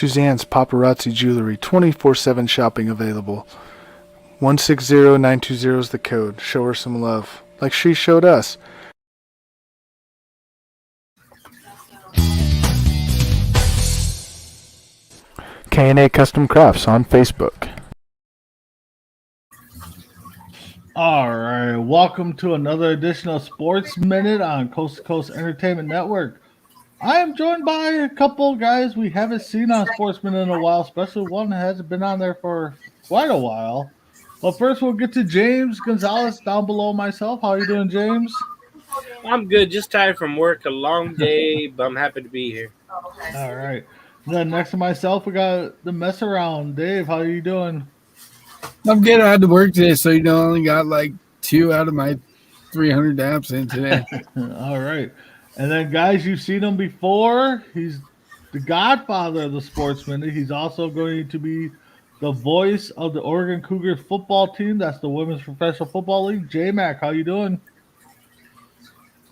Suzanne's Paparazzi Jewelry, 24/7 shopping available. 160920 is the code. Show her some love, like she showed us. K&A Custom Crafts on Facebook. All right, welcome to another edition of Sports Minute on Coast to Coast Entertainment Network. I am joined by a couple of guys we haven't seen on Sports Minute in a while, especially one that hasn't been on there for quite a while. But first, we'll get to James Gonzalez down below myself. How are you doing, James? I'm good. Just tired from work. A long day, but I'm happy to be here. All right. Then next to myself, we got the mess around. Dave, how are you doing? I'm good. I had to work today, so I only got like 2 out of my 300 apps in today. All right. And then, guys, you've seen him before. He's the godfather of the Sports Minute. He's also going to be the voice of the Oregon Cougars football team. That's the Women's Professional Football League. J-Mac, how you doing?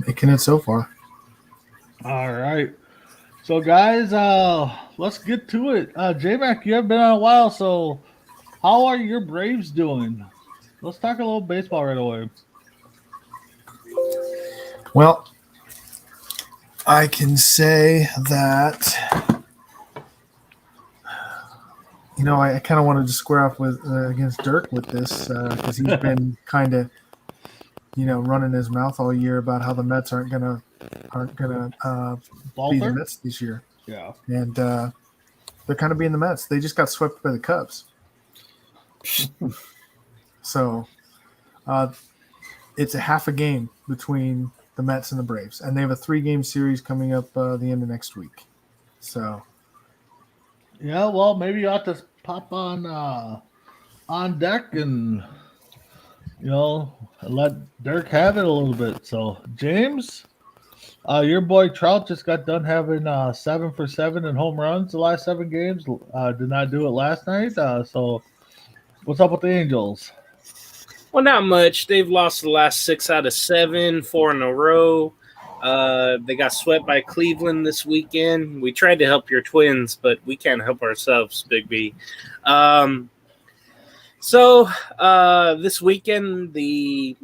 Making it so far. All right. So, guys, let's get to it. J-Mac, you haven't been on a while, so how are your Braves doing? Let's talk a little baseball right away. Well, I can say that, I kind of wanted to square off with against Dirk with this because he's been kind of, running his mouth all year about how the Mets aren't gonna be the Mets this year. Yeah, and they're kind of being the Mets. They just got swept by the Cubs. So it's a half a game between the Mets and the Braves, and they have a 3-game series coming up the end of next week. So, yeah, well, maybe you ought to pop on deck and let Dirk have it a little bit. So, James, your boy Trout just got done having 7 for 7 in home runs the last 7 games. Did not do it last night. So, what's up with the Angels? Well, not much. They've lost the last 6 out of 7, 4 in a row. They got swept by Cleveland this weekend. We tried to help your Twins, but we can't help ourselves, Big B. So this weekend, the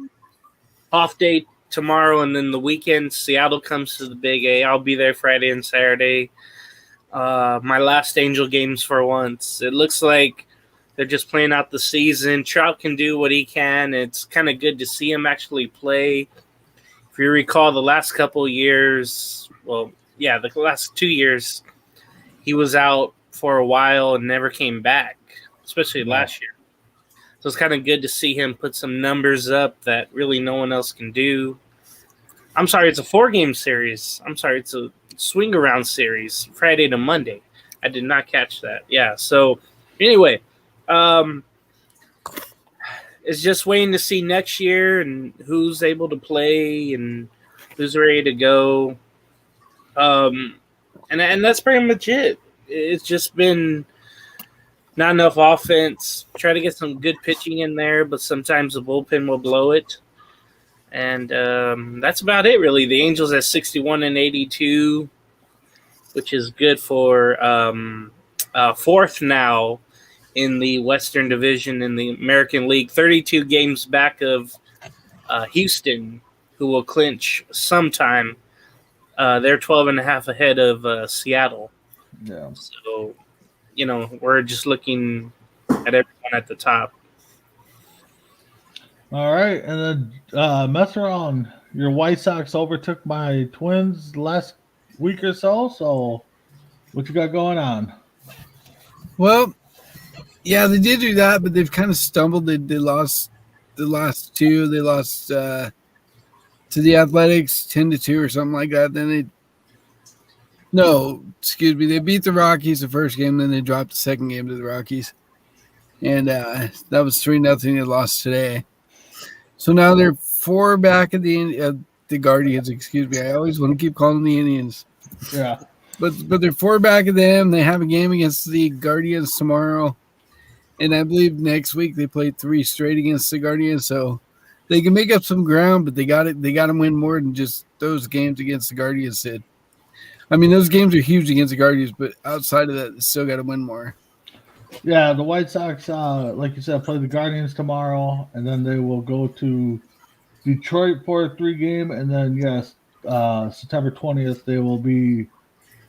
off day tomorrow, and then the weekend, Seattle comes to the Big A. I'll be there Friday and Saturday. My last Angel games for once. It looks like they're just playing out the season. Trout can do what he can. It's kind of good to see him actually play. If you recall the last couple of years, the last 2 years, he was out for a while and never came back, especially last year. So it's kind of good to see him put some numbers up that really no one else can do. I'm sorry, it's a 4-game series. I'm sorry, it's a swing-around series, Friday to Monday. I did not catch that. Yeah, so anyway, it's just waiting to see next year and who's able to play and who's ready to go. And that's pretty much it. It's just been not enough offense. Try to get some good pitching in there, but sometimes the bullpen will blow it. And that's about it, really. The Angels at 61-82, which is good for 4th now in the Western Division in the American League, 32 games back of Houston, who will clinch sometime. They're 12.5 ahead of Seattle. Yeah. So, we're just looking at everyone at the top. All right, and then mess around. Your White Sox overtook my Twins last week or so. So, what you got going on? Well, yeah, they did do that, but they've kind of stumbled. They lost the last 2. They lost to the Athletics 10-2 or something like that. Then they beat the Rockies the first game, then they dropped the second game to the Rockies. And that was 3-0. They lost today. So now they're 4 back at the Guardians, excuse me. I always want to keep calling them the Indians. Yeah. But they're 4 back at them. They have a game against the Guardians tomorrow. And I believe next week they play 3 straight against the Guardians. So they can make up some ground, but they got to win more than just those games against the Guardians did. I mean, those games are huge against the Guardians, but outside of that, they still got to win more. Yeah, the White Sox, like you said, play the Guardians tomorrow, and then they will go to Detroit for a 3-game, and then yes, September 20th they will be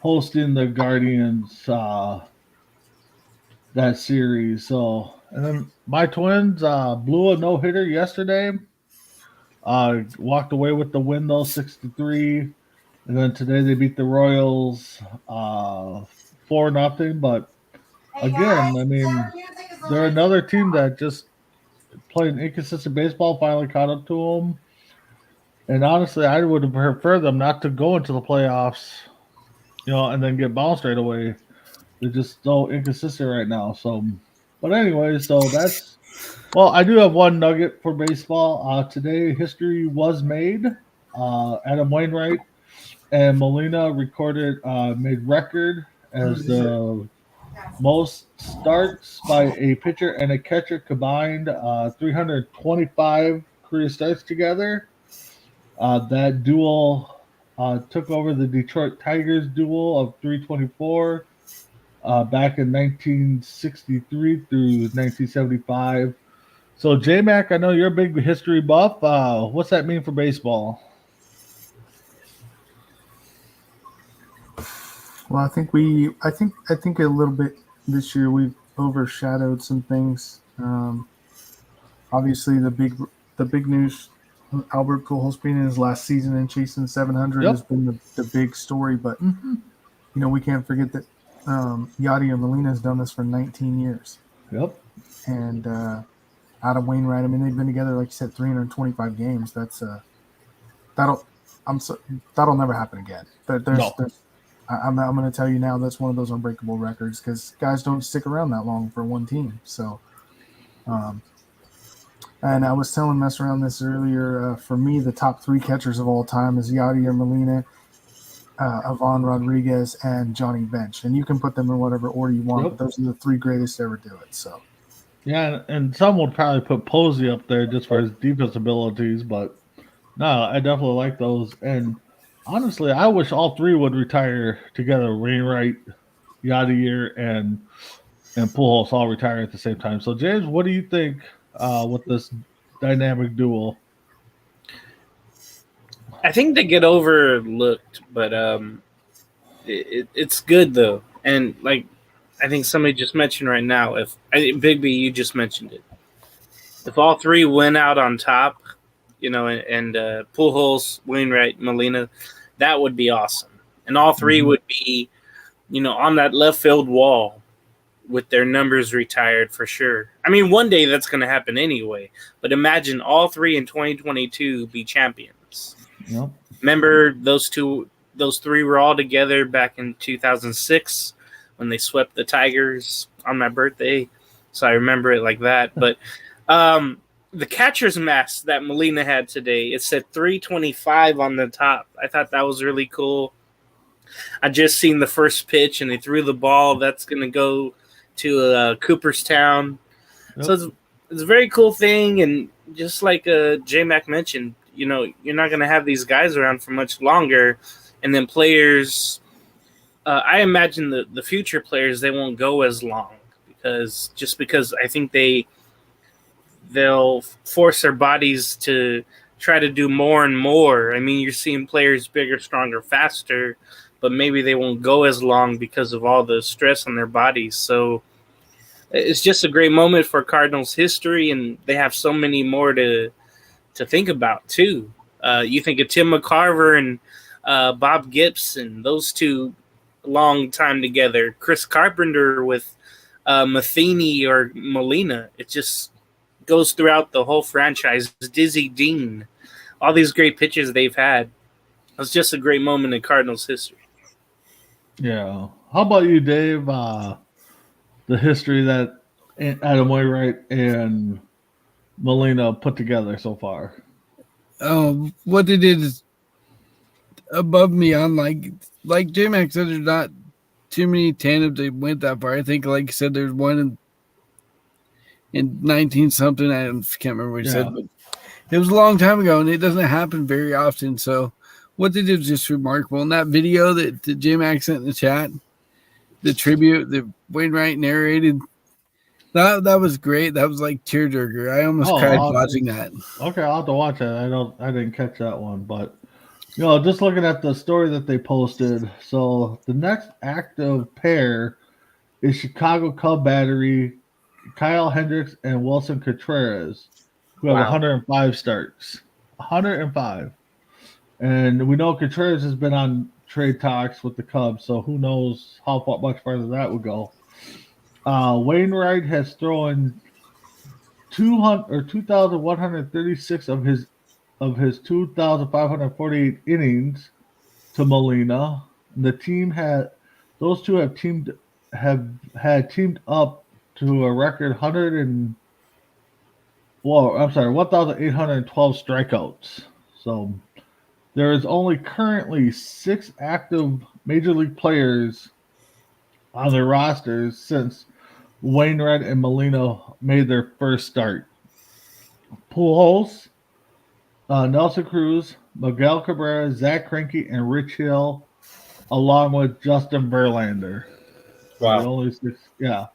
hosting the Guardians that series. So, and then my Twins blew a no-hitter yesterday. Walked away with the win though, 6-3, and then today they beat the Royals 4-0. But again, I mean, they're another team that just playing inconsistent baseball. Finally caught up to them, and honestly, I would have preferred them not to go into the playoffs, and then get bounced right away. They're just so inconsistent right now. So, but anyway, so that's I do have one nugget for baseball. Today, history was made. Adam Wainwright and Molina made record as the most starts by a pitcher and a catcher combined, 325 career starts together. That duel took over the Detroit Tigers duel of 324 back in 1963 through 1975. So, J-Mac, I know you're a big history buff. What's that mean for baseball? Well, I think a little bit this year we've overshadowed some things. Obviously, the big news, Albert Pujols being in his last season and chasing 700 has been the big story. But we can't forget that Yadier Molina has done this for 19 years. Yep. And Adam Wainwright, I mean, they've been together, like you said, 325 games. That'll never happen again. I'm going to tell you now, that's one of those unbreakable records because guys don't stick around that long for one team. So, and I was telling Mess around this earlier. For me, the top 3 catchers of all time is Yadier Molina, Ivan Rodriguez, and Johnny Bench. And you can put them in whatever order you want, but those are the 3 greatest to ever do it. So. Yeah, and some would probably put Posey up there just for his defense abilities, but no, I definitely like those. And honestly, I wish all 3 would retire together. Wainwright, Yadier, and Pujols all retire at the same time. So, James, what do you think with this dynamic duel? I think they get overlooked, but it's good though. And like I think somebody just mentioned right now, Big B, you just mentioned it. If all 3 went out on top, and Pujols, Wainwright, Molina, that would be awesome. And all 3 would be, on that left field wall with their numbers retired for sure. I mean, one day that's going to happen anyway. But imagine all 3 in 2022 be champions. Yep. Remember those 3 were all together back in 2006 when they swept the Tigers on my birthday. So I remember it like that. But the catcher's mask that Molina had today, it said 325 on the top. I thought that was really cool. I just seen the first pitch, and they threw the ball. That's going to go to Cooperstown. Yep. So it's a very cool thing. And just like J-Mac mentioned, you're not going to have these guys around for much longer. And then players, I imagine the future players, they won't go as long because I think they'll force their bodies to try to do more and more. I mean, you're seeing players bigger, stronger, faster, but maybe they won't go as long because of all the stress on their bodies. So it's just a great moment for Cardinals history, and they have so many more to think about too. You think of Tim McCarver and Bob Gibson, those 2 long time together. Chris Carpenter with Matheny or Molina. It just goes throughout the whole franchise. Dizzy Dean, all these great pitchers they've had. It was just a great moment in Cardinals history. Yeah. How about you, Dave? The history that Adam Wainwright and Molina put together so far. What they did is above me on like J-Mac said, there's not too many tandems that went that far. I think, like you said, there's one in 19 something. I can't remember what you said, but it was a long time ago, and it doesn't happen very often. So what they did was just remarkable. And that video that J-Max sent in the chat, the tribute that Wainwright narrated, that was great. That was like tearjerker. I almost cried watching that. Okay, I'll have to watch it. I didn't catch that one, but just looking at the story that they posted. So the next active pair is Chicago Cub battery Kyle Hendricks and Wilson Contreras, who have 105 starts. 105. And we know Contreras has been on trade talks with the Cubs, so who knows how much farther that would go. Wainwright has thrown 2,136 of his 2,548 innings to Molina. Those two have teamed up to a record 1,812 strikeouts. So there is only currently 6 active major league players on their rosters since Wainwright and Molina made their first start. Pujols, Nelson Cruz, Miguel Cabrera, Zach Greinke, and Rich Hill, along with Justin Verlander. Wow. Only 6, yeah.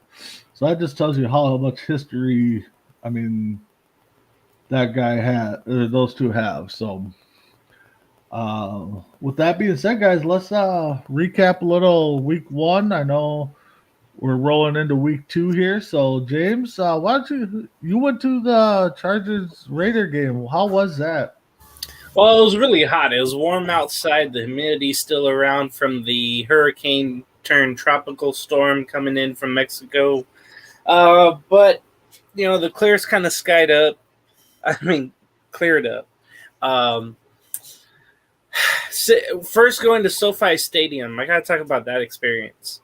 So that just tells you how much history, that guy had, or those two have. So, with that being said, guys, let's recap a little week 1. I know we're rolling into week 2 here. So, James, why don't you went to the Chargers Raider game? How was that? Well, it was really hot. It was warm outside. The humidity's still around from the hurricane turned tropical storm coming in from Mexico. But the clears kind of skied up. Cleared up. First going to SoFi Stadium, I got to talk about that experience.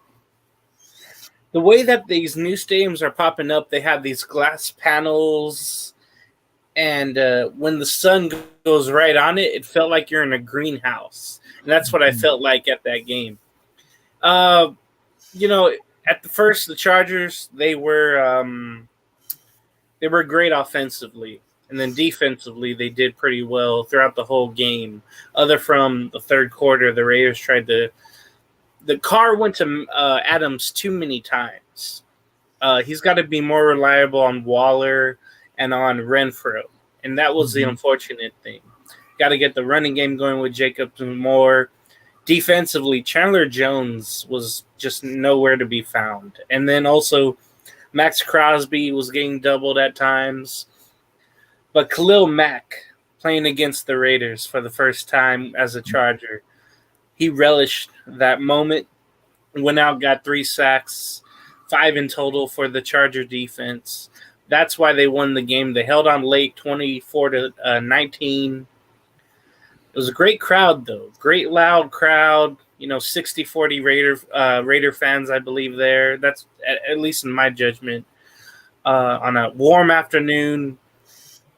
The way that these new stadiums are popping up, they have these glass panels, and when the sun goes right on it, it felt like you're in a greenhouse. And that's what I felt like at that game. At the first, the Chargers, they were great offensively. And then defensively, they did pretty well throughout the whole game. Other from the third quarter, the Raiders tried to – the car went to Adams too many times. He's got to be more reliable on Waller and on Renfro. And that was the unfortunate thing. Got to get the running game going with Jacobs and more. Defensively, Chandler Jones was just nowhere to be found. And then also Max Crosby was getting doubled at times. But Khalil Mack playing against the Raiders for the first time as a Charger, he relished that moment, went out, got 3 sacks, 5 in total for the Charger defense. That's why they won the game. They held on late, 24-19. It was a great crowd, though. Great loud crowd. 60-40 Raider fans, I believe, there. That's at least in my judgment. On a warm afternoon.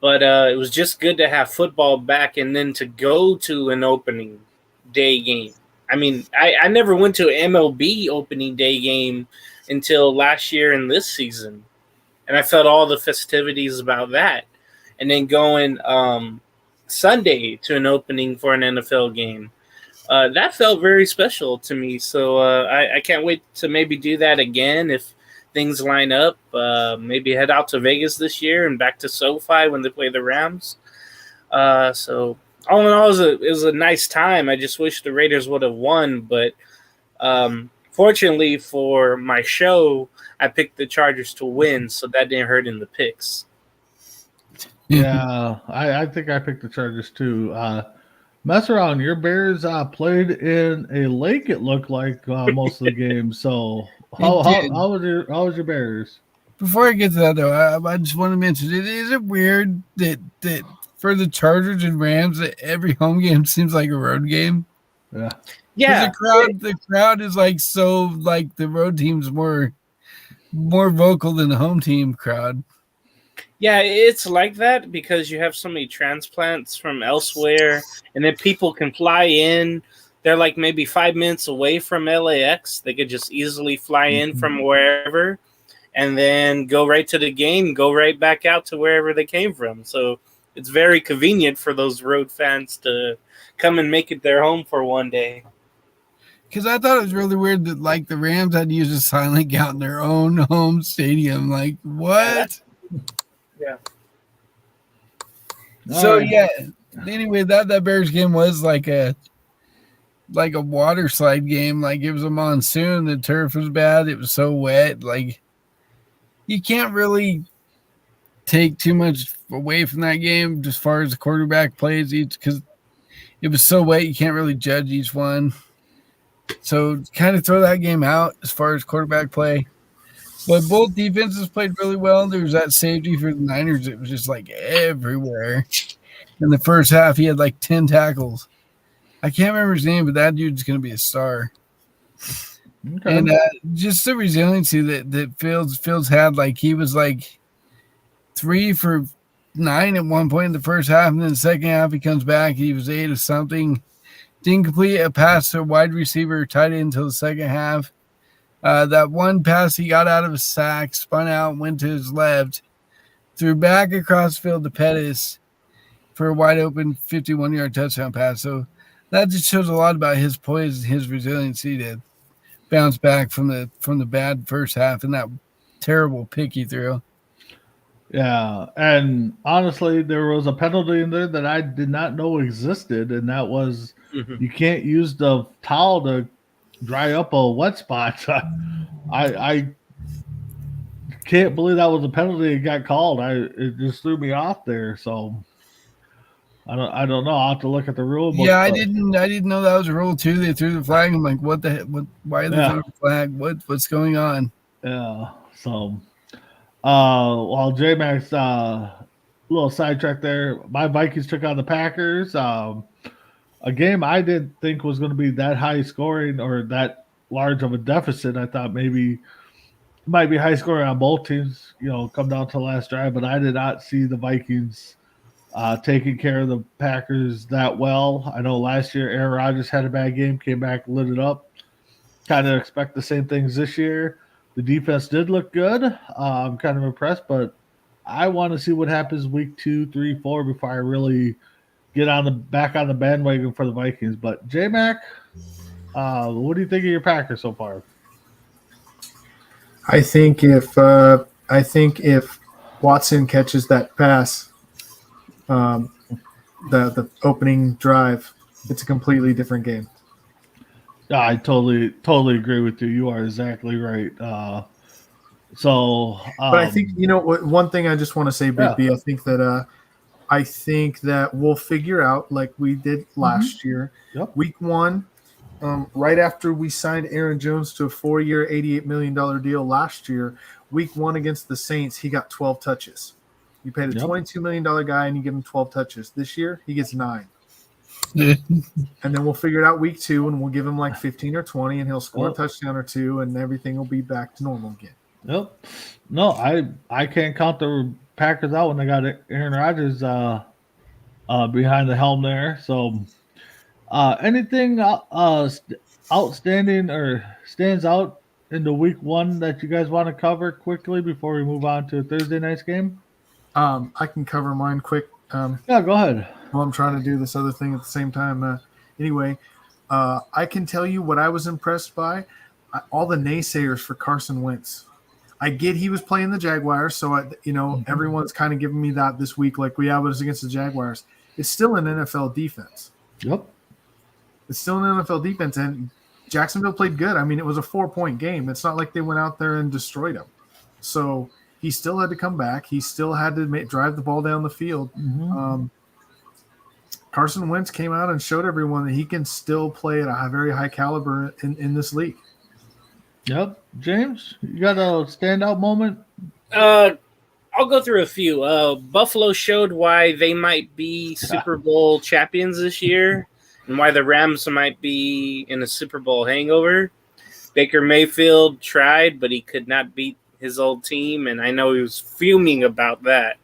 But it was just good to have football back and then to go to an opening day game. I never went to an MLB opening day game until last year and this season. And I felt all the festivities about that. And then going Sunday to an opening for an NFL game. That felt very special to me. So I can't wait to maybe do that again if things line up. Maybe head out to Vegas this year and back to SoFi when they play the Rams. So all in all, it was a nice time. I just wish the Raiders would have won. But fortunately for my show, I picked the Chargers to win, so that didn't hurt in the picks. Yeah, I think I picked the Chargers too. Mess around. Your Bears played in a lake, it looked like, most of the game. So how was your Bears? Before I get to that, though, I just want to mention, is it weird that for the Chargers and Rams, that every home game seems like a road game? Yeah. Yeah. The crowd is like so, like the road team's more vocal than the home team crowd. Yeah, it's like that because you have so many transplants from elsewhere, and then people can fly in. They're like maybe 5 minutes away from LAX. They could just easily fly in from wherever and then go right to the game, go right back out to wherever they came from. So it's very convenient for those road fans to come and make it their home for one day. Because I thought it was really weird that like the Rams had to use a silent count in their own home stadium. Like what? Yeah. So Alright. yeah. Anyway, that Bears game was like a water slide game. Like it was a monsoon. The turf was bad. It was so wet. Like you can't really take too much away from that game as far as the quarterback plays each because it was so wet. You can't really judge each one. So kind of throw that game out as far as quarterback play. But both defenses played really well. There was that safety for the Niners. It was just like everywhere. In the first half, he had like 10 tackles. I can't remember his name, but that dude's going to be a star. Okay. And just the resiliency that Fields had. Like he was like 3 for 9 at one point in the first half, and then the second half he comes back. He was 8 of something. Didn't complete a pass to a wide receiver tight end until the second half. That one pass he got out of a sack, spun out, went to his left, threw back across the field to Pettis for a wide open 51-yard touchdown pass. So that just shows a lot about his poise and his resiliency to bounce back from the bad first half and that terrible pick he threw. Yeah, and honestly, there was a penalty in there that I did not know existed, and that was you can't use the towel to dry up a wet spot. I can't believe that was a penalty that got called. It just threw me off there. So I don't know. I'll have to look at the rule book. Yeah, I didn't know that was a rule too. They threw the flag. I'm like, what the heck? Why are they throwing the flag? What's going on? Yeah. So while J-Max little sidetrack there, my Vikings took on the Packers. A game I didn't think was going to be that high scoring or that large of a deficit. I thought maybe it might be high scoring on both teams, come down to the last drive, but I did not see the Vikings taking care of the Packers that well. I know last year Aaron Rodgers had a bad game, came back, lit it up. Kind of expect the same things this year. The defense did look good. I'm kind of impressed, but I want to see what happens week 2, 3, 4 before I really get back on the bandwagon for the Vikings. But J-Mac, what do you think of your Packers so far? I think if Watson catches that pass, the opening drive, it's a completely different game. I totally agree with you. You are exactly right. But I think one thing I just want to say, Big B. I think that we'll figure out like we did last year. Yep. Week 1, right after we signed Aaron Jones to a 4-year, $88 million deal last year. Week 1 against the Saints, he got 12 touches. You paid a $22 million guy and you give him 12 touches. This year, he gets 9. And then we'll figure it out week 2, and we'll give him like 15 or 20, and he'll score a touchdown or 2, and everything will be back to normal again. Yep. No, I can't count the Packers out when they got Aaron Rodgers behind the helm there. So, anything outstanding or stands out in the week 1 that you guys want to cover quickly before we move on to Thursday night's game? I can cover mine quick. Yeah, go ahead. Well, I'm trying to do this other thing at the same time. Anyway, I can tell you what I was impressed by. All the naysayers for Carson Wentz. I get he was playing the Jaguars, so everyone's kind of giving me that this week. Like, but it was against the Jaguars. It's still an NFL defense. Yep. It's still an NFL defense, and Jacksonville played good. I mean, it was a 4-point game. It's not like they went out there and destroyed them. So he still had to come back. He still had to drive the ball down the field. Carson Wentz came out and showed everyone that he can still play at a very high caliber in this league. Yep. James, you got a standout moment? I'll go through a few. Buffalo showed why they might be Super Bowl champions this year and why the Rams might be in a Super Bowl hangover. Baker Mayfield tried, but he could not beat his old team, and I know he was fuming about that.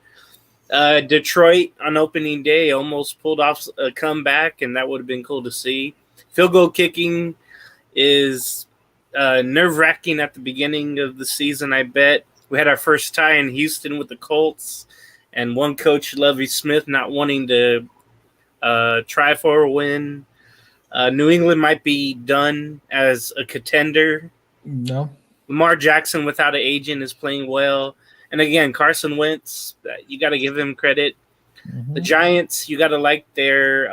Detroit on opening day almost pulled off a comeback, and that would have been cool to see. Field goal kicking is nerve-wracking at the beginning of the season, I bet. We had our first tie in Houston with the Colts, and one coach, Lovie Smith, not wanting to try for a win. New England might be done as a contender. No. Lamar Jackson without an agent is playing well. And again, Carson Wentz, you got to give him credit. Mm-hmm. The Giants, you got to like their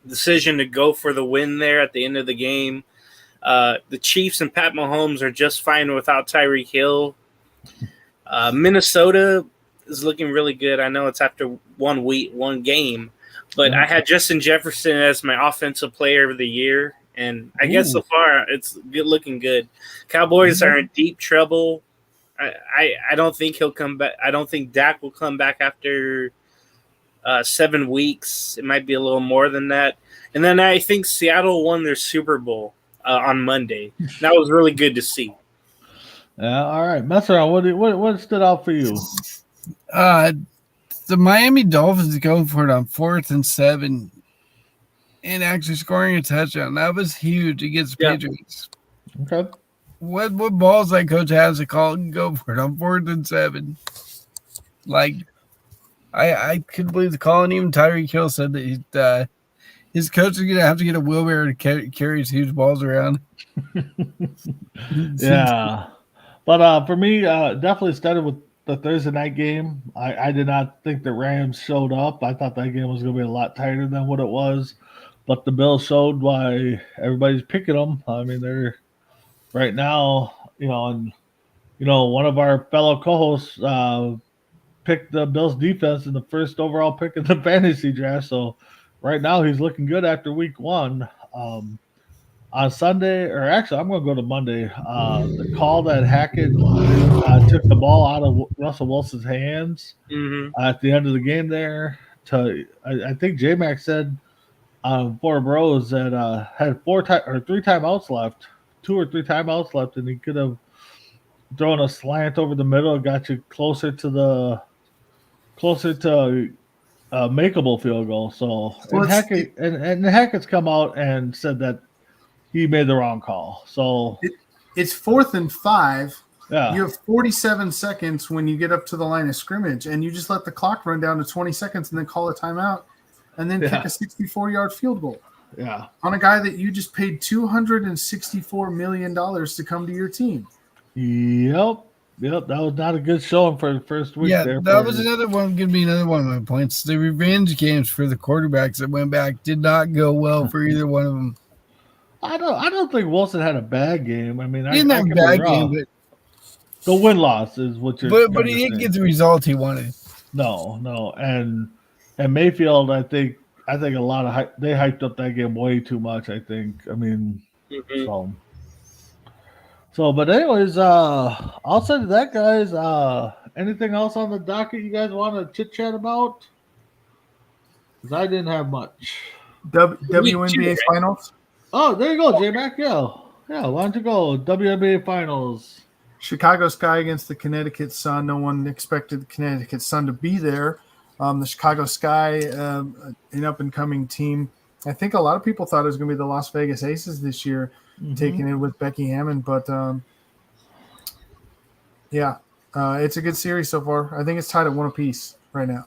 decision to go for the win there at the end of the game. The Chiefs and Pat Mahomes are just fine without Tyreek Hill. Minnesota is looking really good. I know it's after 1 week, 1 game, but I had Justin Jefferson as my offensive player of the year, and I guess so far it's looking good. Cowboys are in deep trouble. I don't think he'll come back. I don't think Dak will come back after 7 weeks. It might be a little more than that. And then I think Seattle won their Super Bowl on Monday. That was really good to see. Yeah, all right. Mess around. What stood out for you? The Miami Dolphins going for it on 4th and 7 and actually scoring a touchdown. That was huge against the Patriots. Okay. What balls that coach has to call and go for it on 4th and 7? Like, I couldn't believe the call, and even Tyreek Hill said that his coach is going to have to get a wheelbarrow to carry his huge balls around. Yeah. But for me, definitely started with the Thursday night game. I did not think the Rams showed up. I thought that game was going to be a lot tighter than what it was. But the Bills showed why everybody's picking them. I mean, they're right now, and one of our fellow co-hosts picked the Bills defense in the first overall pick in the fantasy draft. So right now he's looking good after week 1. On Sunday, or actually I'm going to go to Monday, the call that Hackett took the ball out of Russell Wilson's hands at the end of the game there. I think J-Mac said Four Bros that had 3 timeouts left, 2 or 3 timeouts left, and he could have thrown a slant over the middle and got you closer to makeable field goal. So Hackett's come out and said that he made the wrong call. So it's 4th and 5. Yeah. You have 47 seconds when you get up to the line of scrimmage, and you just let the clock run down to 20 seconds and then call a timeout and then kick a 64-yard field goal. Yeah. On a guy that you just paid $264 million to come to your team. Yep. That was not a good showing for the first week. Yeah, there that was another one. Going to be another one of my points. The revenge games for the quarterbacks that went back did not go well for either one of them. I don't think Wilson had a bad game. I mean, he didn't have a bad game, but the win-loss is what you're. But he didn't get the result he wanted. No, and Mayfield, I think a lot of they hyped up that game way too much. I think. I mean, so. But anyways, outside of that, guys, anything else on the docket you guys want to chit chat about? Because I didn't have much. WNBA Finals. Oh, there you go, J-Mac. Yeah. Why don't you go? WNBA Finals. Chicago Sky against the Connecticut Sun. No one expected the Connecticut Sun to be there. The Chicago Sky, an up-and-coming team. I think a lot of people thought it was going to be the Las Vegas Aces this year, taking it with Becky Hammond. But, it's a good series so far. I think it's tied at 1 apiece right now.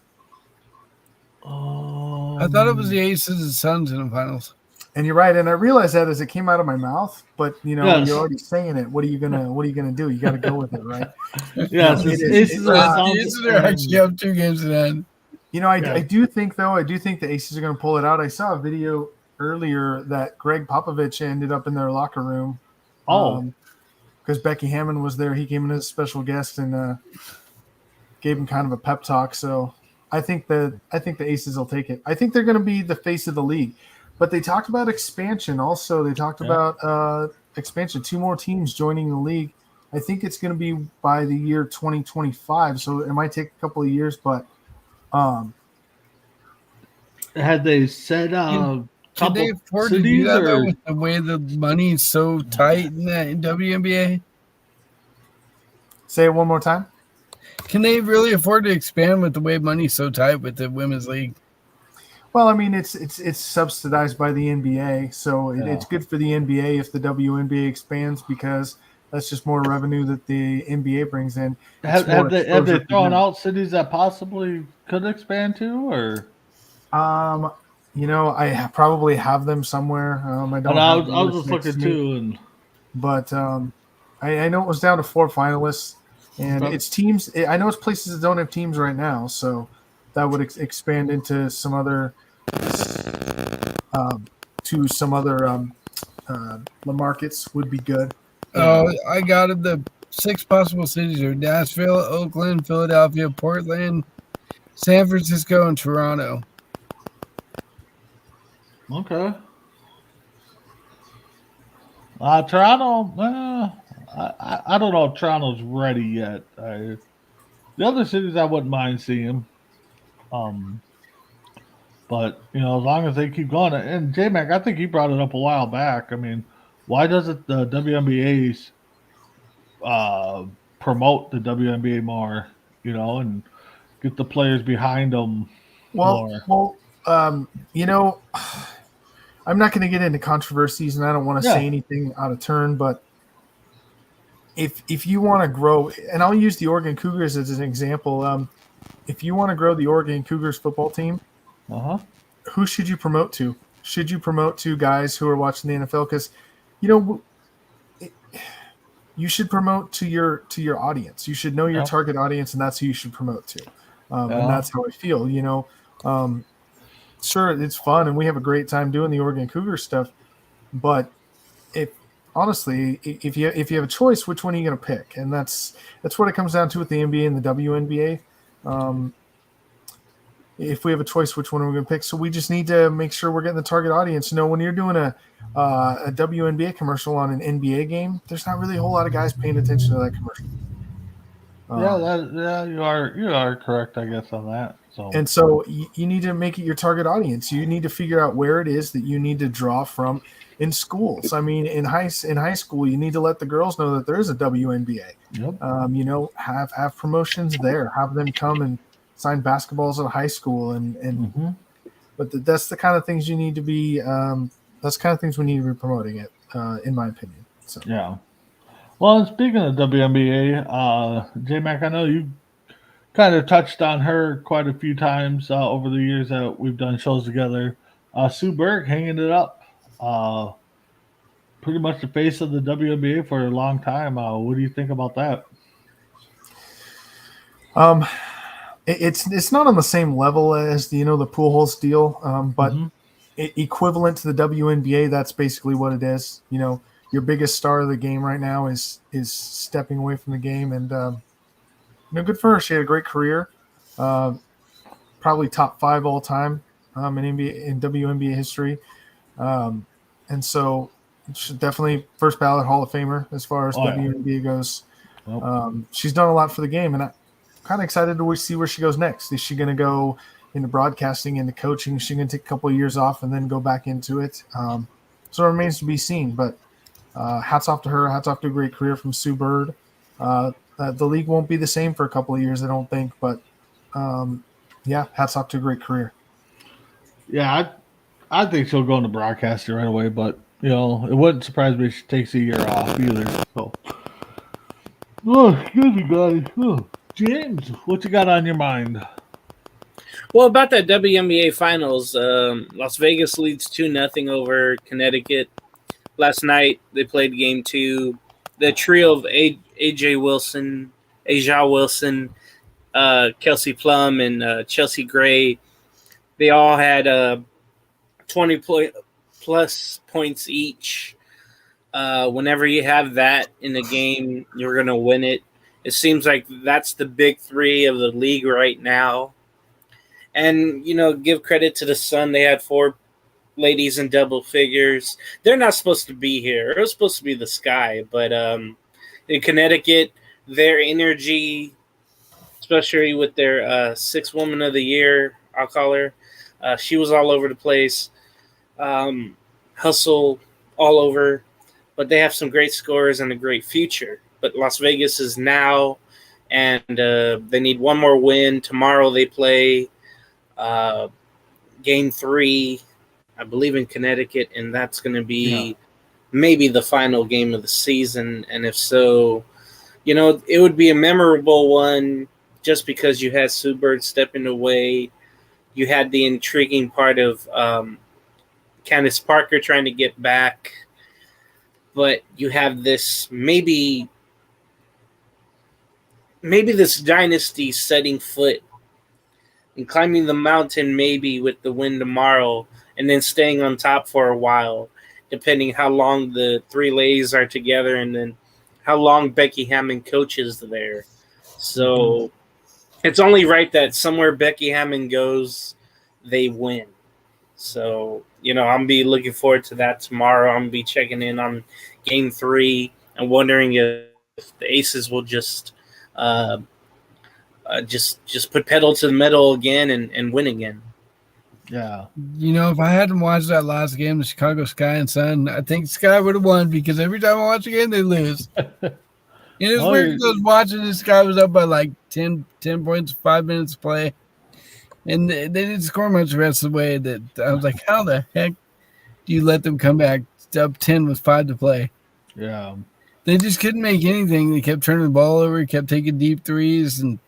I thought it was the Aces and Suns in the finals. And you're right, and I realized that as it came out of my mouth. But you're already saying it. What are you gonna do? You got to go with it, right? Yes, the Aces are actually up 2 games in hand. I do think the Aces are going to pull it out. I saw a video earlier that Greg Popovich ended up in their locker room. Because Becky Hammond was there. He came in as a special guest and gave him kind of a pep talk. So I think the Aces will take it. I think they're going to be the face of the league. But they talked about expansion also. They talked about expansion. 2 more teams joining the league. I think it's going to be by the year 2025. So it might take a couple of years, but had they said can they afford to do that though, with the way the money's so tight in that WNBA? Say it one more time. Can they really afford to expand with the way money's so tight with the women's league? Well, I mean, it's subsidized by the NBA, so it's good for the NBA if the WNBA expands because That's just more revenue that the NBA brings in. Have they exposure to thrown them. out cities that possibly could expand to, or? I probably have them somewhere. I don't And I have was, the I was list just next looking to me, too, and but I know it was down to 4 finalists, and Okay. it's teams. I know it's places that don't have teams right now, so that would expand into some other to some other markets would be good. Oh, I got it. The 6 possible cities are Nashville, Oakland, Philadelphia, Portland, San Francisco, and Toronto. Okay. Toronto. I don't know if Toronto's ready yet. The other cities I wouldn't mind seeing. Um, but as long as they keep going, and J Mac, I think he brought it up a while back. I mean, why doesn't the WNBA's promote the WNBA more? And get the players behind them more. Well, um, you know, I'm not going to get into controversies, and I don't want to say Yeah. anything out of turn, but if you want to grow, and I'll use the Oregon Cougars as an example. If you want to grow the Oregon Cougars football team, Uh huh. who should you promote to? Should you promote to guys who are watching the NFL? Because you know you should promote to your audience. You should know your Yeah. target audience, and that's who you should promote to. And Yeah. that's how I feel. Sure, it's fun, and we have a great time doing the Oregon Cougar stuff. But if honestly, if you have a choice, which one are you going to pick? And that's what it comes down to with the NBA and the WNBA. If we have a choice, which one are we going to pick? So we just need to make sure we're getting the target audience. When you're doing a WNBA commercial on an NBA game, there's not really a whole lot of guys paying attention to that commercial. You are correct, I guess, on that. So And so you need to make it your target audience. You need to figure out where it is that you need to draw from in schools. I mean, in high school, you need to let the girls know that there is a WNBA. Yep. Have promotions there. Have them come and sign basketballs at high school, but that's the kind of things you need to be. That's the kind of things we need to be promoting it, in my opinion. So Yeah. Well, and speaking of WNBA, J Mac, I know you kind of touched on her quite a few times over the years that we've done shows together. Sue Bird hanging it up. Pretty much the face of the WNBA for a long time. What do you think about that? It's not on the same level as the Pujols deal, but equivalent to the WNBA. That's basically what it is. Your biggest star of the game right now is stepping away from the game, and good for her. She had a great career, probably top 5 all time in WNBA history, and so she's definitely first ballot Hall of Famer as far as WNBA goes. She's done a lot for the game, and I'm kind of excited to see where she goes next. Is she going to go into broadcasting, into coaching? Is she going to take a couple of years off and then go back into it? So it remains to be seen, but hats off to her. Hats off to a great career from Sue Bird. The league won't be the same for a couple of years, I don't think, but hats off to a great career. Yeah, I think she'll go into broadcasting right away, but it wouldn't surprise me if she takes a year off either. So, excuse me, guys. James, what you got on your mind? Well, about that WNBA finals, Las Vegas leads 2-0 over Connecticut. Last night they played game 2. The trio of Aja Wilson, Kelsey Plum, and Chelsea Gray, they all had 20 plus points each. Whenever you have that in a game, you're going to win it. It seems like that's the big 3 of the league right now. And, give credit to the Sun. They had 4 ladies in double figures. They're not supposed to be here. It was supposed to be the Sky. But in Connecticut, their energy, especially with their 6th Woman of the Year, I'll call her, she was all over the place. Hustle all over. But they have some great scores and a great future. But Las Vegas is now, and they need one more win. Tomorrow they play game 3, I believe, in Connecticut, and that's going to be maybe the final game of the season, and if so, it would be a memorable one just because you had Sue Bird stepping away. You had the intriguing part of Candace Parker trying to get back, but you have this maybe this dynasty setting foot and climbing the mountain, maybe with the win tomorrow, and then staying on top for a while, depending how long the three ladies are together and then how long Becky Hammond coaches there. So it's only right that somewhere Becky Hammond goes, they win. So, I'm going to be looking forward to that tomorrow. I'm going to be checking in on Game 3 and wondering if the Aces will just put pedal to the metal again and win again. Yeah. If I hadn't watched that last game, the Chicago Sky and Sun, I think Sky would have won because every time I watch a game, they lose. And it's weird because I was watching this Sky was up by like 10 points, 5 minutes to play. And they didn't score much the rest of the way. That I was like, how the heck do you let them come back up 10 with 5 to play? Yeah. They just couldn't make anything. They kept turning the ball over, kept taking deep threes, and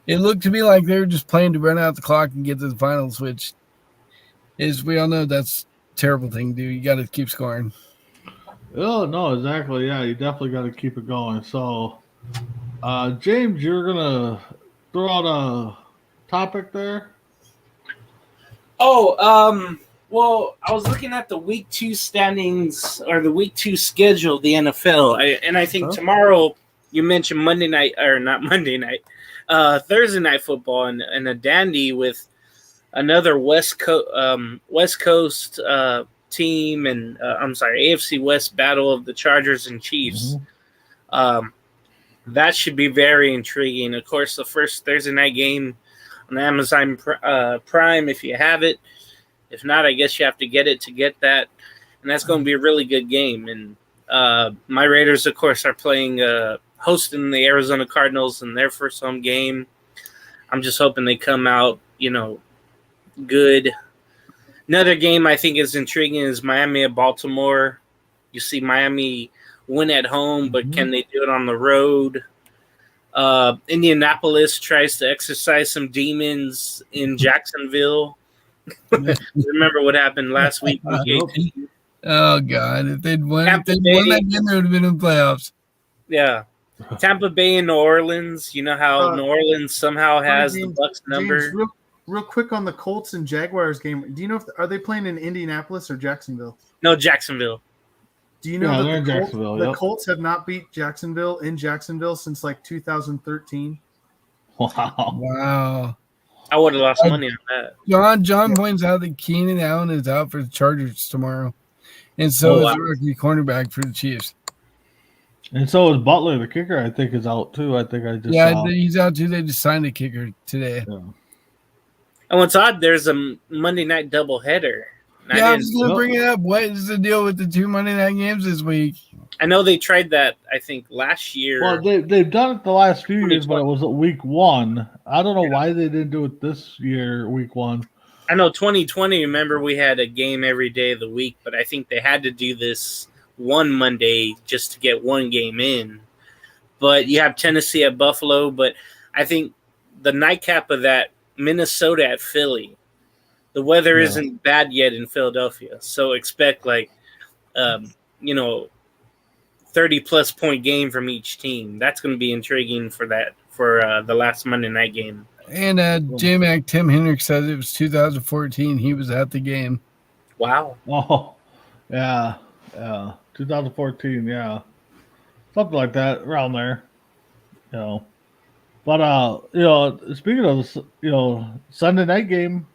it looked to me like they were just playing to run out the clock and get to the finals, which is, we all know that's a terrible thing to do. You got to keep scoring. Oh, no, exactly. Yeah, you definitely got to keep it going. So, James, you're going to throw out a topic there? Oh, well, I was looking at the Week 2 standings or the Week 2 schedule, the NFL, and I think tomorrow you mentioned Monday night, or not Monday night, Thursday night football and a dandy with another West Coast team and AFC West battle of the Chargers and Chiefs. That should be very intriguing. Of course, the first Thursday night game on Amazon Prime, if you have it. If not, I guess you have to get it to get that, and that's going to be a really good game. And my Raiders, of course, are playing hosting the Arizona Cardinals in their first home game. I'm just hoping they come out, good. Another game I think is intriguing is Miami at Baltimore. You see Miami win at home, but can they do it on the road? Indianapolis tries to exercise some demons in Jacksonville. Remember what happened last week? Oh, God. If they'd won that game, they would have been in the playoffs. Yeah. Tampa Bay and New Orleans. You know how New Orleans somehow has the Bucs number. James, real quick on the Colts and Jaguars game. Do you know are they playing in Indianapolis or Jacksonville? No, Jacksonville. Do you know that the Colts have not beat Jacksonville in Jacksonville since like 2013? Wow. I would have lost money on that. John points out that Keenan Allen is out for the Chargers tomorrow. And so is the rookie cornerback for the Chiefs. And so is Butler, the kicker, I think, is out too. I think I just saw. He's out too. They just signed a kicker today. Yeah. And what's odd, there's a Monday night doubleheader. I was going to bring it up. What is the deal with the 2 Monday night games this week? I know they tried that, I think, last year. Well, they've done it the last few years, but it was week 1. I don't know why they didn't do it this year, week 1. I know 2020, remember, we had a game every day of the week, but I think they had to do this one Monday just to get one game in. But you have Tennessee at Buffalo, but I think the nightcap of that, Minnesota at Philly. The weather isn't bad yet in Philadelphia, so expect 30-plus point game from each team. That's going to be intriguing for the last Monday night game. And J-Mac Tim Hendricks says it was 2014. He was at the game. Wow. Oh, yeah. 2014, yeah. Something like that, around there. But, speaking of, Sunday night game,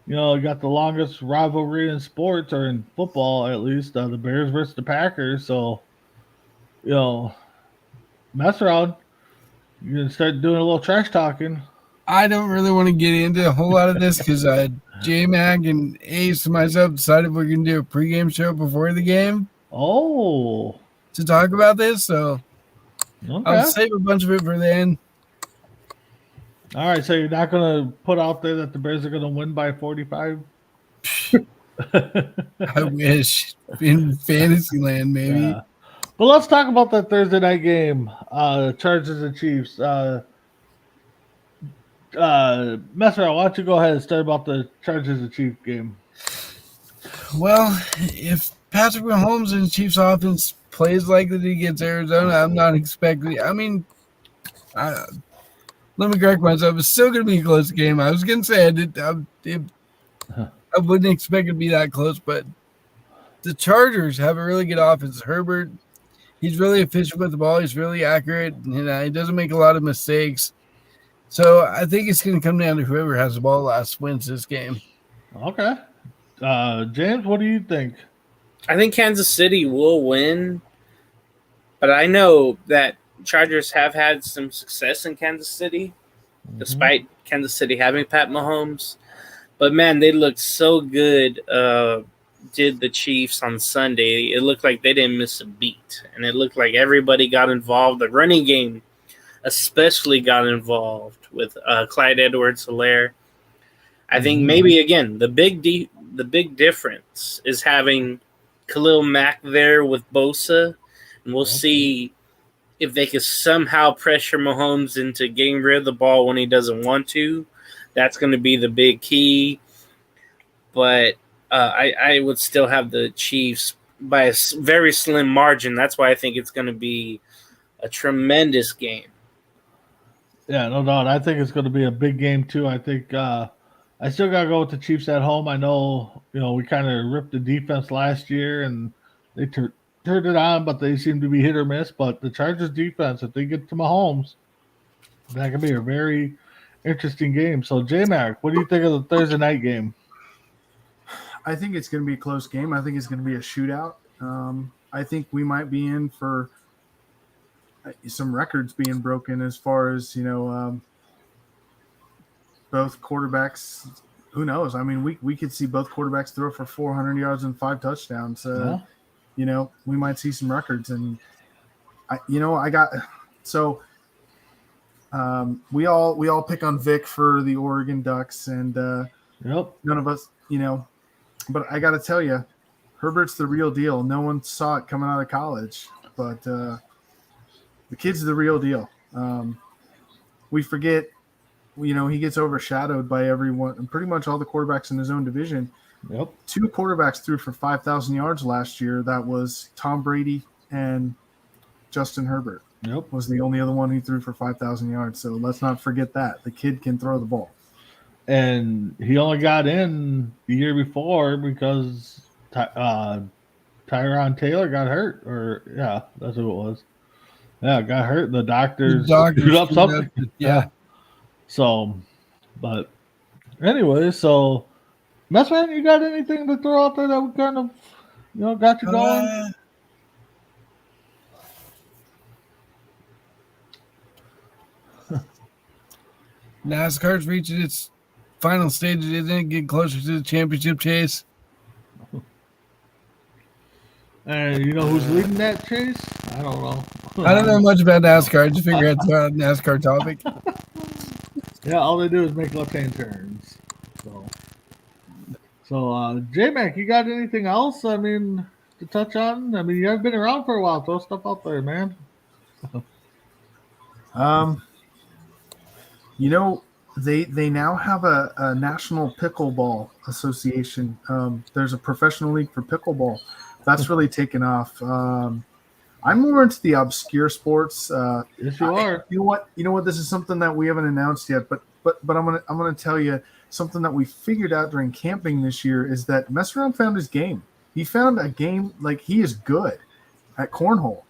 you got the longest rivalry in sports, or in football at least, the Bears versus the Packers. So, mess around. You can start doing a little trash talking. I don't really want to get into a whole lot of this because J-Mac and Ace and myself decided we're going to do a pregame show before the game. Oh. To talk about this, so okay. I'll save a bunch of it for then. All right, so you're not going to put out there that the Bears are going to win by 45? I wish in Fantasyland, maybe. Yeah. But let's talk about that Thursday night game. Chargers and Chiefs. Messer, why don't you go ahead and start about the Chargers and Chiefs game? Well, if Patrick Mahomes and Chiefs offense plays like that against Arizona, I'm not expecting. I mean, let me correct myself. It's still going to be a close game. I was going to say I wouldn't expect it to be that close, but the Chargers have a really good offense. Herbert, he's really efficient with the ball. He's really accurate. He doesn't make a lot of mistakes. So I think it's going to come down to whoever has the ball last wins this game. Okay. James, what do you think? I think Kansas City will win, but I know that Chargers have had some success in Kansas City, despite Kansas City having Pat Mahomes. But, man, they looked so good, did the Chiefs on Sunday. It looked like they didn't miss a beat, and it looked like everybody got involved. The running game especially got involved with Clyde Edwards-Helaire. I think maybe, again, the big difference is having Khalil Mack there with Bosa, and we'll see if they can somehow pressure Mahomes into getting rid of the ball when he doesn't want to. That's going to be the big key. But I would still have the Chiefs by a very slim margin. That's why I think it's going to be a tremendous game. Yeah, no doubt. I think it's going to be a big game, too. I think I still got to go with the Chiefs at home. I know, we kind of ripped the defense last year, and they turned it on, but they seem to be hit or miss. But the Chargers defense, if they get to Mahomes, that could be a very interesting game. So, J-Mac, what do you think of the Thursday night game? I think it's going to be a close game. I think it's going to be a shootout. I think we might be in for some records being broken as far as, both quarterbacks. Who knows? I mean, we could see both quarterbacks throw for 400 yards and 5 touchdowns. We might see some records. And, we all pick on Vic for the Oregon Ducks, and none of us, but I got to tell you, Herbert's the real deal. No one saw it coming out of college, but the kid's the real deal. We forget, he gets overshadowed by everyone and pretty much all the quarterbacks in his own division. Yep. 2 quarterbacks threw for 5,000 yards last year. That was Tom Brady and Justin Herbert. Yep. Was the only other one who threw for 5,000 yards. So let's not forget that. The kid can throw the ball. And he only got in the year before because Tyron Taylor got hurt. That's who it was. Yeah, got hurt. The doctors screwed up something. Yeah. So, but anyway, so Messman, you got anything to throw out there that would kind of, got you going? NASCAR's reaching its final stages, isn't it? Getting closer to the championship chase. And you know who's leading that chase? I don't know. I don't know much about NASCAR. I just figured it's a NASCAR topic. Yeah, all they do is make left-hand turns. So J-Mac, you got anything else? I mean, to touch on? I mean, you haven't been around for a while. Throw stuff out there, man. They now have a National Pickleball Association. There's a professional league for pickleball. That's really taken off. I'm more into the obscure sports. Yes, you are. You know what? This is something that we haven't announced yet, but I'm gonna tell you something that we figured out during camping this year is that Mess Around found his game. He found a game, like, he is good at cornhole.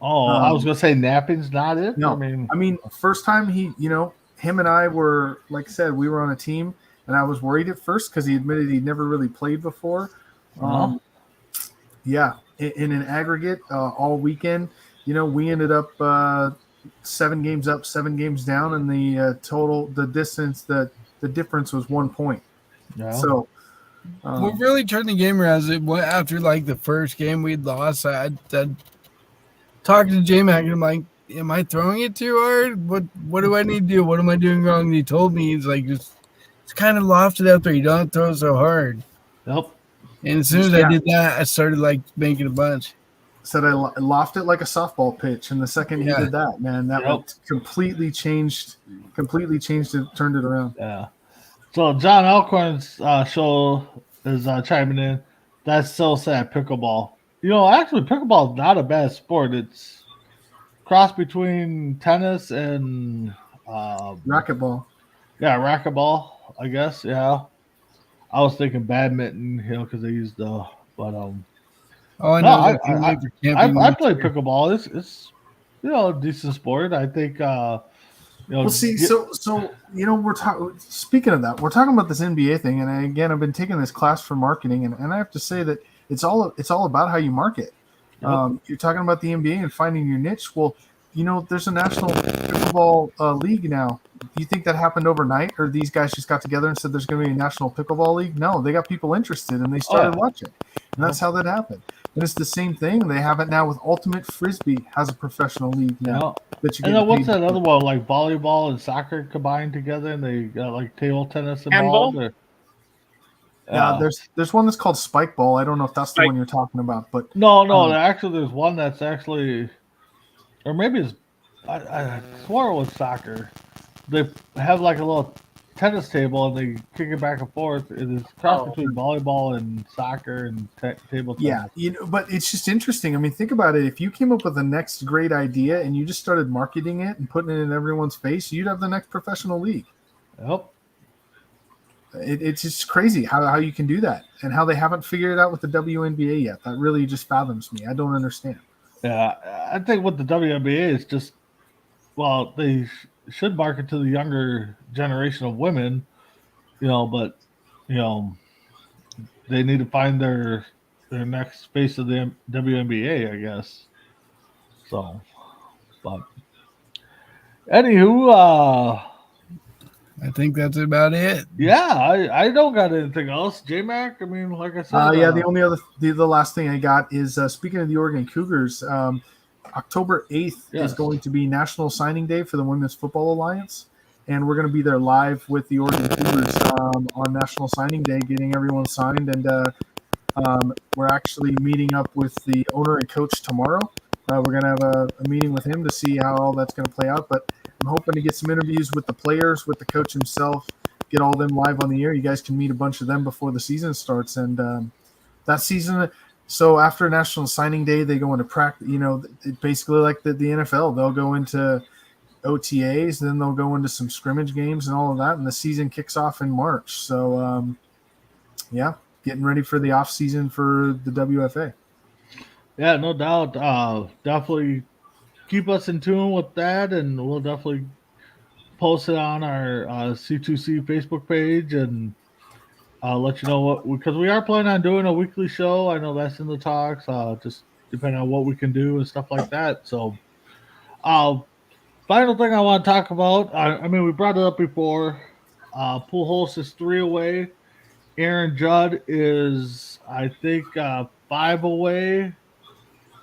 Oh, I was gonna say napping's not it. No, I mean, first time him and I were, like I said, we were on a team, and I was worried at first because he admitted he'd never really played before. Yeah, in an aggregate all weekend, we ended up 7 games up, 7 games down, and the difference was 1 point. Yeah. So we really turned the game around. After like the first game we'd lost, I talked to J-Mac, and I'm like, am I throwing it too hard? What do I need to do? What am I doing wrong? And he told me, he's like, it's kind of lofted out there. You don't throw so hard. Yep. And as soon as I did that, I started like making a bunch. Said I lofted it like a softball pitch, and the second he did that, man, that completely changed it, turned it around. Yeah. So John Alcorn's show is chiming in. That's so sad. Pickleball. Actually, pickleball is not a bad sport. It's cross between tennis and racquetball. Yeah, racquetball. I guess. Yeah. I was thinking badminton, because they use the. But Oh, I know. I play pickleball. It's a decent sport. I think. Well, see, so we're talking. Speaking of that, we're talking about this NBA thing, and again, I've been taking this class for marketing, and I have to say that it's all about how you market. Yep. You're talking about the NBA and finding your niche. Well, there's a national pickleball league now. Do you think that happened overnight, or these guys just got together and said there's going to be a national pickleball league? No, they got people interested, and they started watching, and that's how that happened. And it's the same thing. They have it now with Ultimate Frisbee has a professional league now. And then what's that other one, like volleyball and soccer combined together, and they got like table tennis involved? There's one that's called spike ball. I don't know if that's the one you're talking about, but no. Actually, there's one that's actually, or maybe it's. I swore it was soccer. They have like a little tennis table and they kick it back and forth. It is cross between volleyball and soccer and table tennis. Yeah, but it's just interesting. I mean, think about it. If you came up with the next great idea and you just started marketing it and putting it in everyone's face, you'd have the next professional league. Yep. It's just crazy how you can do that and how they haven't figured it out with the WNBA yet. That really just fathoms me. I don't understand. Yeah, I think with the WNBA is just, they should market to the younger generation of women, but they need to find their next face of the WNBA, I guess. So, but anywho, I think that's about it. Yeah, I don't got anything else. J-Mac, I mean, like I said. The last thing I got is speaking of the Oregon Cougars, October 8th is going to be National Signing Day for the Women's Football Alliance. And we're going to be there live with the Oregon Cougars on National Signing Day, getting everyone signed. And we're actually meeting up with the owner and coach tomorrow. We're going to have a meeting with him to see how all that's going to play out. But I'm hoping to get some interviews with the players, with the coach himself, get all them live on the air. You guys can meet a bunch of them before the season starts. And that season, so after National Signing Day, they go into practice, basically like the NFL. They'll go into OTAs, then they'll go into some scrimmage games and all of that. And the season kicks off in March. So, getting ready for the off season for the WFA. Yeah, no doubt. Definitely keep us in tune with that, and we'll definitely post it on our C2C Facebook page, and I'll let you know because we are planning on doing a weekly show. I know that's in the talks, just depending on what we can do and stuff like that. So, final thing I want to talk about, I mean, we brought it up before. Pujols is 3 away. Aaron Judd is, I think, 5 away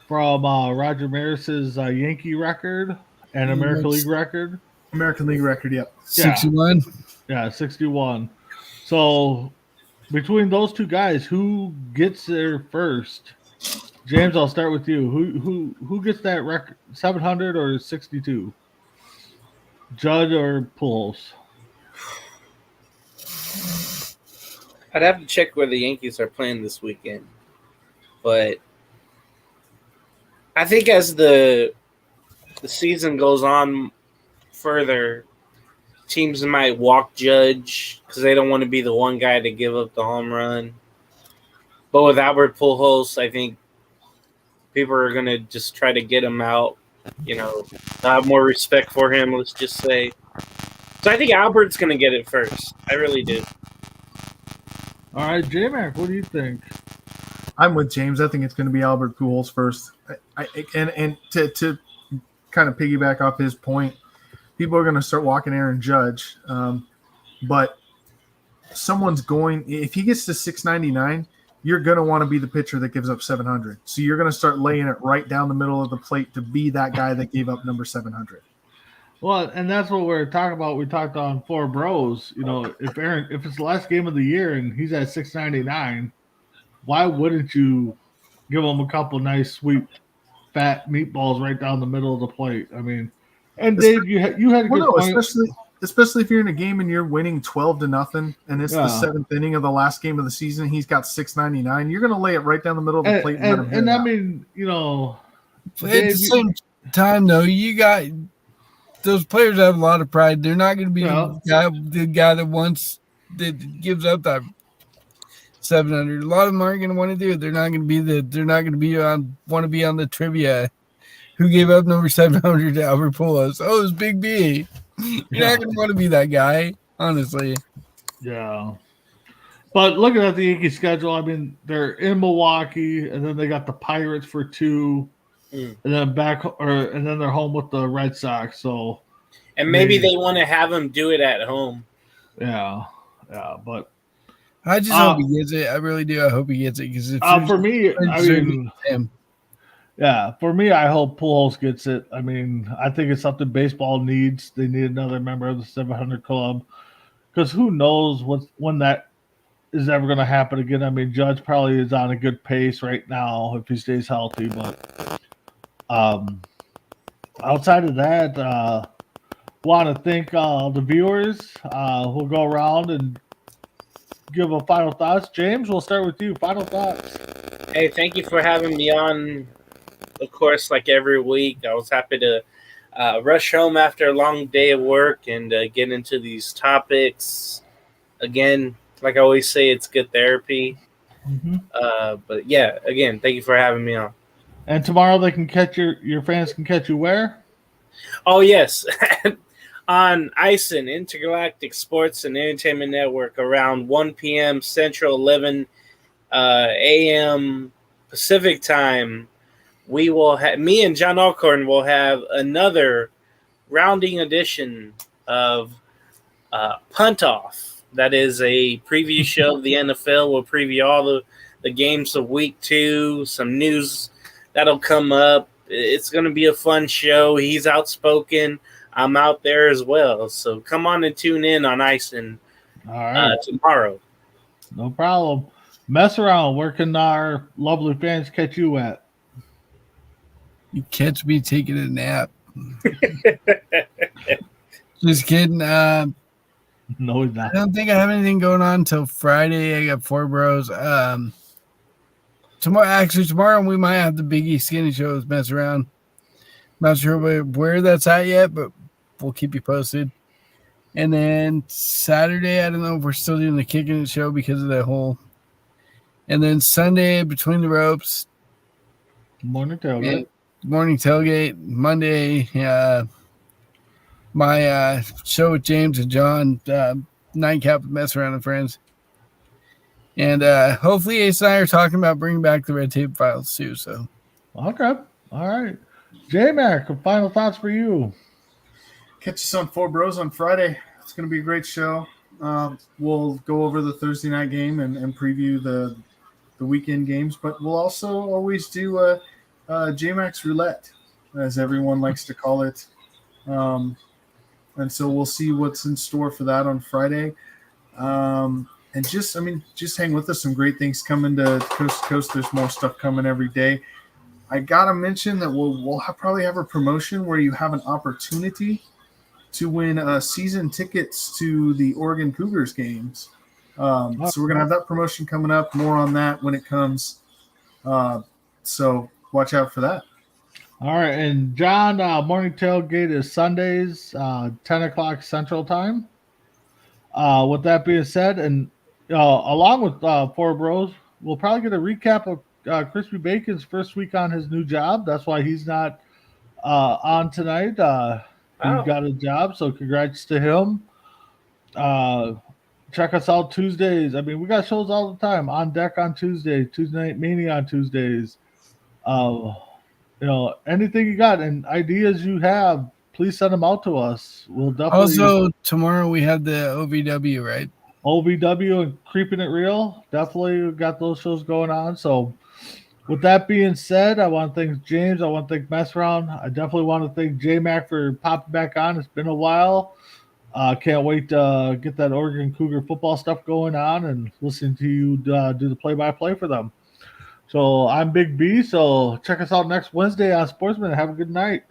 from Roger Maris's Yankee record and American League record. American League record, yep. 61? Yeah, 61. So between those two guys, who gets there first? James, I'll start with you. Who gets that record? 700 or 62? Judd or Pujols? I'd have to check where the Yankees are playing this weekend, but I think as the season goes on further, teams might walk Judge because they don't want to be the one guy to give up the home run. But with Albert Pujols, I think people are going to just try to get him out, have more respect for him, let's just say. So I think Albert's going to get it first. I really do. All right, J-Mac, what do you think? I'm with James. I think it's going to be Albert Pujols first. And to kind of piggyback off his point, people are going to start walking Aaron Judge. But someone's going – if he gets to 699, you're going to want to be the pitcher that gives up 700. So you're going to start laying it right down the middle of the plate to be that guy that gave up number 700. Well, and that's what we're talking about. We talked on Four Bros. If it's the last game of the year and he's at 699, why wouldn't you give them a couple nice, sweet, fat meatballs right down the middle of the plate? I mean, and Dave, you had a Well, good no, point. especially if you're in a game and you're winning 12-0, and it's the Yeah. 7th inning of the last game of the season. He's got $6.99. You're going to lay it right down the middle of the plate and let him hit And it I out. mean, At the Dave, same time, though, you got those players have a lot of pride. They're not going to be Yeah. the guy that gives up that 700. A lot of them aren't going to want to do it. They're not going to be want to be on the trivia. Who gave up number 700 to Albert Pujols? Oh, it's Big B. You're not going to want to be that guy, honestly. Yeah. But looking at the Yankees schedule, I mean, they're in Milwaukee, and then they got the Pirates for 2, and then and then they're home with the Red Sox. So, And maybe they want to have him do it at home. yeah, but I just hope he gets it. I really do. I hope he gets it because for me, I mean, him. Yeah, for me, I hope Pujols gets it. I mean, I think it's something baseball needs. They need another member of the 700 club because who knows when that is ever going to happen again. I mean, Judge probably is on a good pace right now if he stays healthy, but outside of that, want to thank the viewers. We'll go around and give a final thoughts. James, we'll start with you. Final thoughts. Hey, thank you for having me on. Of course, like every week, I was happy to rush home after a long day of work and get into these topics. Again, like I always say, it's good therapy. Mm-hmm. But yeah, again, thank you for having me on. And tomorrow they can catch your fans can catch you where? Oh, yes. On ISON, Intergalactic Sports and Entertainment Network, around 1 p.m. Central, 11 a.m. Pacific time. We will have me and John Alcorn will have another rounding edition of Punt Off. That is a preview show of the NFL. We'll preview all the games of week 2, some news that'll come up. It's going to be a fun show. He's outspoken. I'm out there as well. So come on and tune in on ISON tomorrow. No problem. Mess around. Where can our lovely fans catch you at? You catch me taking a nap. Just kidding. No, he's not. I don't think I have anything going on until Friday. I got 4 bros. Tomorrow we might have the Biggie Skinny shows mess around. Not sure where that's at yet, but we'll keep you posted. And then Saturday, I don't know if we're still doing the Kicking It show because of that whole. And then Sunday, Between the Ropes. Morning tailgate. Morning tailgate. Monday, my show with James and John, Nightcap with Mess Around and Friends. And hopefully Ace and I are talking about bringing back the Red Tape Files too. So, okay. All right. J-Mac, final thoughts for you. Catch us on 4 Bros on Friday. It's going to be a great show. We'll go over the Thursday night game and preview the weekend games, but we'll also always do J-Max Roulette, as everyone likes to call it. And so we'll see what's in store for that on Friday. And just hang with us. Some great things coming to Coast. There's more stuff coming every day. I got to mention that we'll probably have a promotion where you have an opportunity to win season tickets to the Oregon Cougars games. So we're going to have that promotion coming up. More on that when it comes. So watch out for that. All right. And John, morning tailgate is Sundays, 10 o'clock Central Time. With that being said, and along with 4 Bros, we'll probably get a recap of Crispy Bacon's first week on his new job. That's why he's not on tonight. He got a job, so congrats to him. Check us out Tuesdays. I mean, we got shows all the time. On Deck on Tuesdays, Tuesday Night Mania on Tuesdays. Anything you got and ideas you have, please send them out to us. We'll definitely. Also, tomorrow we have the OVW, right? OVW and Creeping It Real. Definitely got those shows going on. So, with that being said, I want to thank James. I want to thank Mess Around. I definitely want to thank J-Mac for popping back on. It's been a while. Can't wait to get that Oregon Cougar football stuff going on and listening to you do the play-by-play for them. So I'm Big B. So check us out next Wednesday on Sportsman. Have a good night.